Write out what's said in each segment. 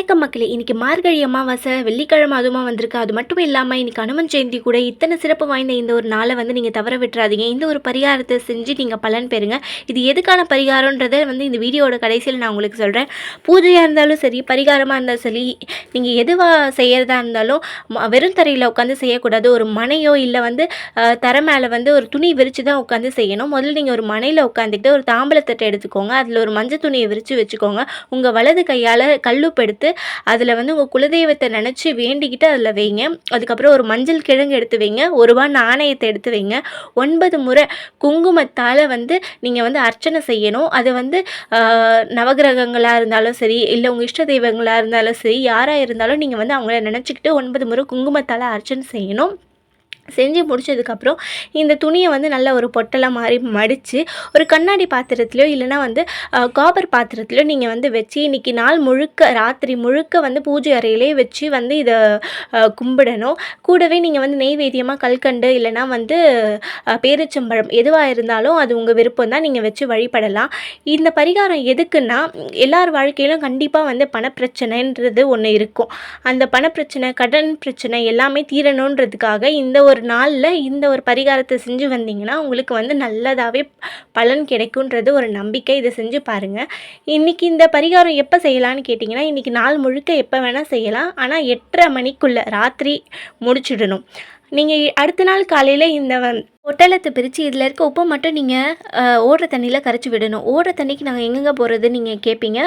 வணக்கம் மக்களே! இன்னைக்கு மார்கழி அமாவாசை, வெள்ளிக்கிழமை அதுவுமா வந்திருக்கு. அது மட்டும் இல்லாம இன்னைக்கு அனுமன் ஜெயந்தி கூட. இத்தனை சிறப்பு வாய்ந்த இந்த ஒரு நாளை வந்து நீங்க தவற விட்டுறாதீங்க. இந்த ஒரு பரிகாரத்தை செஞ்சு நீங்க பலன் பெறுங்க. இது எதுக்கான பரிகாரம்ன்றத வந்து இந்த வீடியோவோட கடைசியில் நான் உங்களுக்கு சொல்றேன். பூஜையா இருந்தாலும் சரி, பரிகாரமா இருந்தாலும் சரி, நீங்க எதுவா செய்யறதா இருந்தாலும் வெறும் தரையில உட்காந்து செய்யக்கூடாது. ஒரு மணையோ இல்ல வந்து தரை மேல வந்து ஒரு துணி விரிச்சு தான் உட்காந்து செய்யணும். முதல்ல நீங்க ஒரு மணையில உட்காந்துக்கிட்டு ஒரு தாம்பூலத்தட்டை எடுத்துக்கோங்க. அதுல ஒரு மஞ்சள் துணியை விரிச்சு வச்சுக்கோங்க. உங்க வலது கையால கல்லுப்பு எடுத்து அதில் வந்து உங்கள் குலதெய்வத்தை நினச்சி வேண்டிக்கிட்டு அதில் வைங்க. அதுக்கப்புறம் ஒரு மஞ்சள் கிழங்கு எடுத்து வைங்க. ₹1 நாணயத்தை எடுத்து வைங்க. 9 முறை குங்குமத்தால் வந்து நீங்கள் வந்து அர்ச்சனை செய்யணும். அது வந்து நவகிரகங்களாக இருந்தாலும் சரி, இல்லை உங்கள் இஷ்ட தெய்வங்களாக இருந்தாலும் சரி, யாராக இருந்தாலும் நீங்கள் வந்து அவங்கள நினச்சிக்கிட்டு 9 முறை குங்குமத்தால் அர்ச்சனை செய்யணும். செஞ்சு முடிச்சதுக்கப்புறம் இந்த துணியை வந்து நல்ல ஒரு பொட்டலம் மாதிரி மடித்து ஒரு கண்ணாடி பாத்திரத்துலையோ இல்லைனா வந்து காப்பர் பாத்திரத்துலையோ நீங்கள் வந்து வச்சு இன்றைக்கி நாள் முழுக்க ராத்திரி முழுக்க வந்து பூஜை அறையிலே வச்சு வந்து இதை கும்பிடணும். கூடவே நீங்கள் வந்து நெய்வேத்தியமாக கல்கண்டு இல்லைனா வந்து பேரிச்சம்பழம் எதுவாக இருந்தாலும் அது உங்கள் விருப்பம் தான், நீங்கள் வச்சு வழிபடலாம். இந்த பரிகாரம் எதுக்குன்னா, எல்லார் வாழ்க்கையிலும் கண்டிப்பாக வந்து பணப்பிரச்சனைன்றது ஒன்று இருக்கும். அந்த பணப்பிரச்சனை, கடன் பிரச்சனை எல்லாமே தீரணுன்றதுக்காக இந்த ஒரு நாளில் இந்த ஒரு பரிகாரத்தை செஞ்சு வந்தீங்கன்னா உங்களுக்கு வந்து நல்லதாகவே பலன் கிடைக்குன்றது ஒரு நம்பிக்கை. இதை செஞ்சு பாருங்கள். இன்றைக்கி இந்த பரிகாரம் எப்போ செய்யலான்னு கேட்டிங்கன்னா, இன்றைக்கி நாள் முழுக்க எப்போ வேணால் செய்யலாம். ஆனால் 8:30 மணிக்குள்ளே ராத்திரி முடிச்சிடணும். நீங்கள் அடுத்த நாள் காலையில் இந்த பொட்டலத்தை பிரித்து இதில் இருக்க உப்பை மட்டும் நீங்கள் ஓடுற தண்ணியில் கரைச்சி விடணும். ஓடுற தண்ணிக்கு நாங்கள் எங்கெங்கே போகிறதுன்னு நீங்கள் கேட்பீங்க.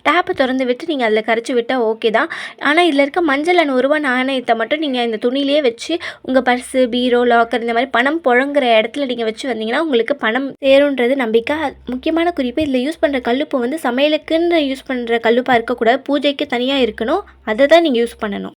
டேப்பை திறந்து விட்டு நீங்கள் அதில் கரைச்சி விட்டால் ஓகே தான். ஆனால் இதில் இருக்க மஞ்சள் ₹1 நாணயத்தை மட்டும் நீங்கள் இந்த துணியிலேயே வச்சு உங்கள் பர்ஸு, பீரோ, லாக்கர் இந்த மாதிரி பணம் புழங்குற இடத்துல நீங்கள் வச்சு வந்தீங்கன்னா உங்களுக்கு பணம் சேருன்றது நம்பிக்கை. முக்கியமான குறிப்பு, இதில் யூஸ் பண்ணுற கல்லுப்பு வந்து சமையலுக்குன்னு யூஸ் பண்ணுற கல்லுப்பாக இருக்கக்கூடாது. பூஜைக்கு தனியாக இருக்கணும். அதை தான் நீங்கள் யூஸ் பண்ணணும்.